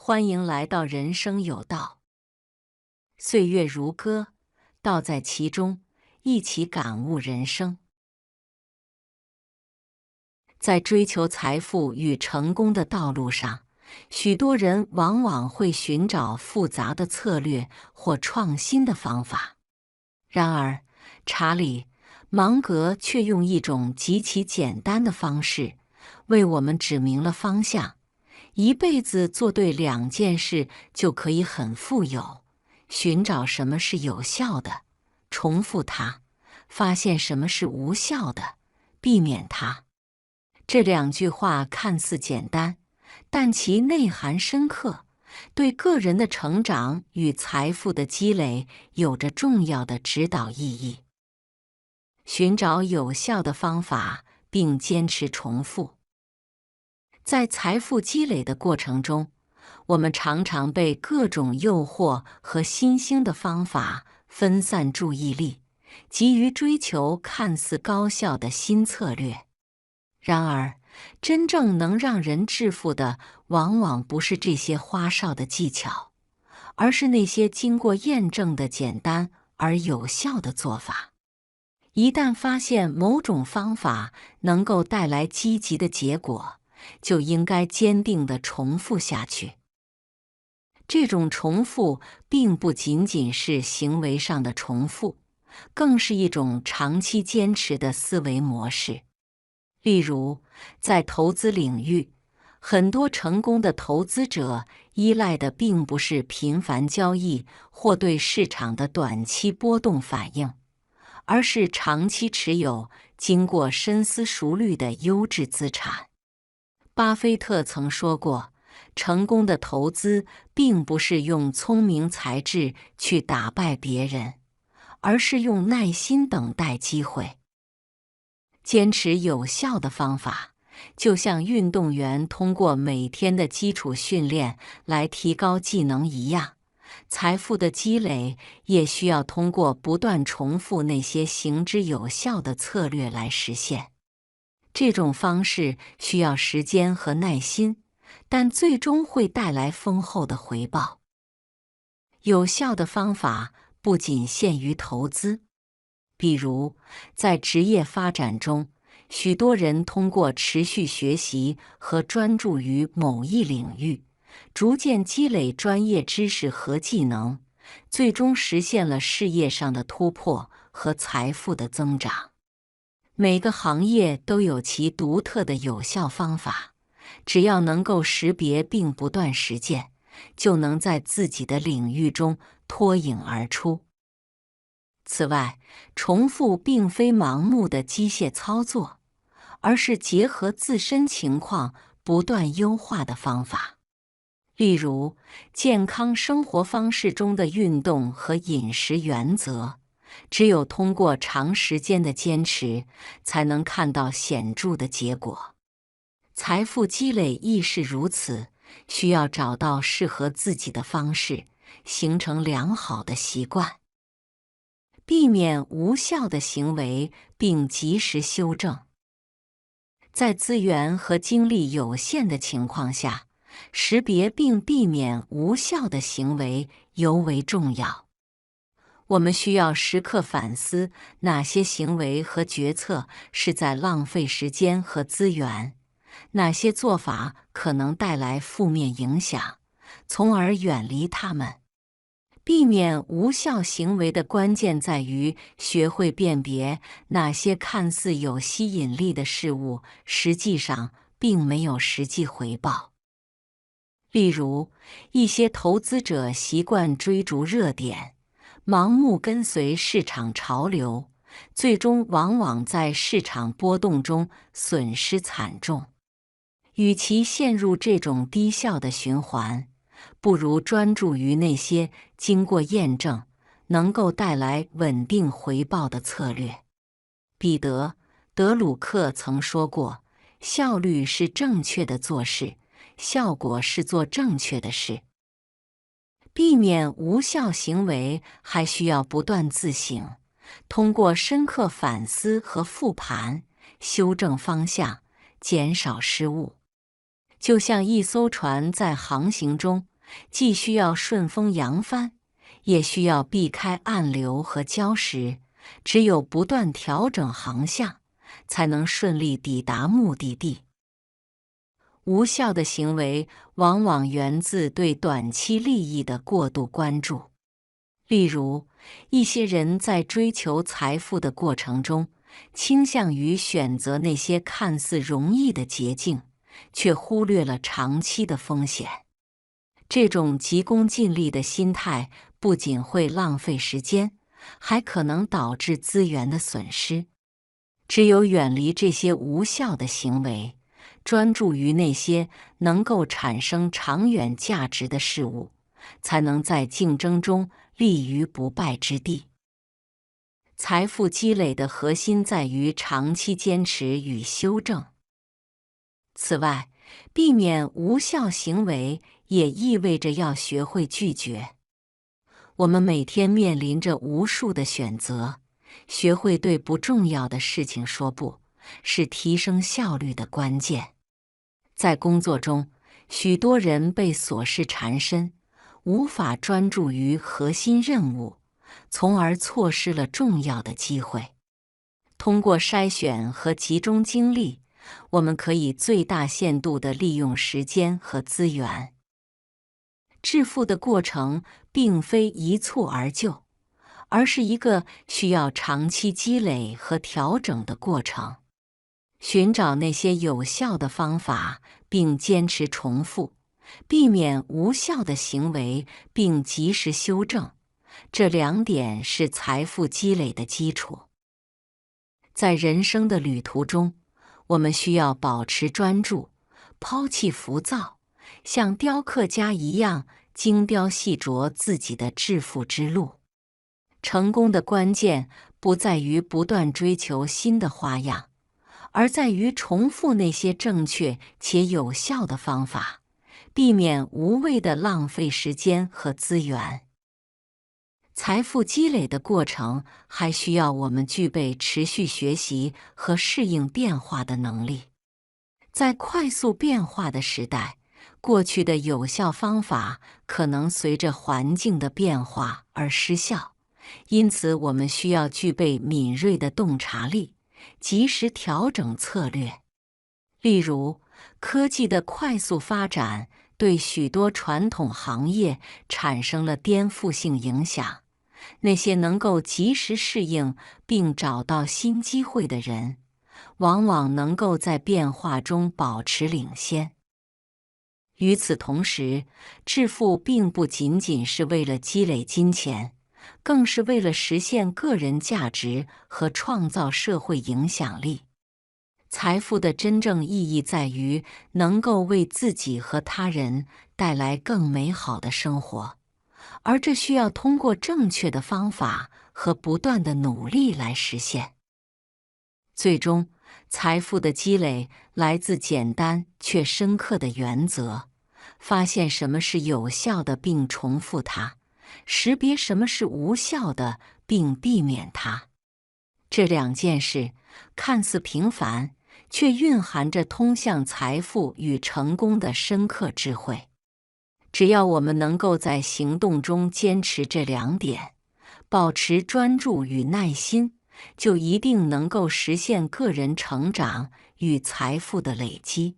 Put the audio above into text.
欢迎来到人生有道，岁月如歌，道在其中，一起感悟人生。在追求财富与成功的道路上，许多人往往会寻找复杂的策略或创新的方法。然而，查理·芒格却用一种极其简单的方式，为我们指明了方向。一辈子做对2件事就可以很富有。寻找什么是有效的，重复它；发现什么是无效的，避免它。这2句话看似简单，但其内涵深刻，对个人的成长与财富的积累有着重要的指导意义。寻找有效的方法，并坚持重复。在财富积累的过程中，我们常常被各种诱惑和新兴的方法分散注意力，急于追求看似高效的新策略。然而，真正能让人致富的，往往不是这些花哨的技巧，而是那些经过验证的简单而有效的做法。一旦发现某种方法能够带来积极的结果，就应该坚定地重复下去。这种重复并不仅仅是行为上的重复，更是一种长期坚持的思维模式。例如，在投资领域，很多成功的投资者依赖的并不是频繁交易或对市场的短期波动反应，而是长期持有、经过深思熟虑的优质资产。巴菲特曾说过，成功的投资并不是用聪明才智去打败别人，而是用耐心等待机会。坚持有效的方法，就像运动员通过每天的基础训练来提高技能一样，财富的积累也需要通过不断重复那些行之有效的策略来实现。这种方式需要时间和耐心，但最终会带来丰厚的回报。有效的方法不仅限于投资，比如在职业发展中，许多人通过持续学习和专注于某一领域，逐渐积累专业知识和技能，最终实现了事业上的突破和财富的增长。每个行业都有其独特的有效方法，只要能够识别并不断实践，就能在自己的领域中脱颖而出。此外，重复并非盲目的机械操作，而是结合自身情况不断优化的方法。例如，健康生活方式中的运动和饮食原则，只有通过长时间的坚持，才能看到显著的结果。财富积累亦是如此，需要找到适合自己的方式，形成良好的习惯。避免无效的行为，并及时修正。在资源和精力有限的情况下，识别并避免无效的行为尤为重要。我们需要时刻反思哪些行为和决策是在浪费时间和资源，哪些做法可能带来负面影响，从而远离它们。避免无效行为的关键在于学会辨别哪些看似有吸引力的事物，实际上并没有实际回报。例如，一些投资者习惯追逐热点，盲目跟随市场潮流，最终往往在市场波动中损失惨重。与其陷入这种低效的循环，不如专注于那些经过验证、能够带来稳定回报的策略。彼得·德鲁克曾说过，效率是正确的做事，效果是做正确的事。避免无效行为还需要不断自省，通过深刻反思和复盘，修正方向，减少失误。就像一艘船在航行中，既需要顺风扬帆，也需要避开暗流和礁石。只有不断调整航向，才能顺利抵达目的地。无效的行为往往源自对短期利益的过度关注。例如，一些人在追求财富的过程中，倾向于选择那些看似容易的捷径，却忽略了长期的风险。这种急功近利的心态不仅会浪费时间，还可能导致资源的损失。只有远离这些无效的行为，专注于那些能够产生长远价值的事物，才能在竞争中立于不败之地。财富积累的核心在于长期坚持与修正。此外，避免无效行为也意味着要学会拒绝。我们每天面临着无数的选择，学会对不重要的事情说不，是提升效率的关键。在工作中，许多人被琐事缠身，无法专注于核心任务，从而错失了重要的机会。通过筛选和集中精力，我们可以最大限度地利用时间和资源。致富的过程并非一蹴而就，而是一个需要长期积累和调整的过程。寻找那些有效的方法，并坚持重复，避免无效的行为，并及时修正，这2点是财富积累的基础。在人生的旅途中，我们需要保持专注，抛弃浮躁，像雕刻家一样精雕细琢自己的致富之路。成功的关键不在于不断追求新的花样，而在于重复那些正确且有效的方法，避免无谓的浪费时间和资源。财富积累的过程还需要我们具备持续学习和适应变化的能力。在快速变化的时代，过去的有效方法可能随着环境的变化而失效，因此我们需要具备敏锐的洞察力，及时调整策略。例如，科技的快速发展对许多传统行业产生了颠覆性影响。那些能够及时适应并找到新机会的人，往往能够在变化中保持领先。与此同时，致富并不仅仅是为了积累金钱，更是为了实现个人价值和创造社会影响力。财富的真正意义在于能够为自己和他人带来更美好的生活，而这需要通过正确的方法和不断的努力来实现。最终，财富的积累来自简单却深刻的原则：发现什么是有效的并重复它，识别什么是无效的并避免它。这2件事看似平凡，却蕴含着通向财富与成功的深刻智慧。只要我们能够在行动中坚持这2点，保持专注与耐心，就一定能够实现个人成长与财富的累积。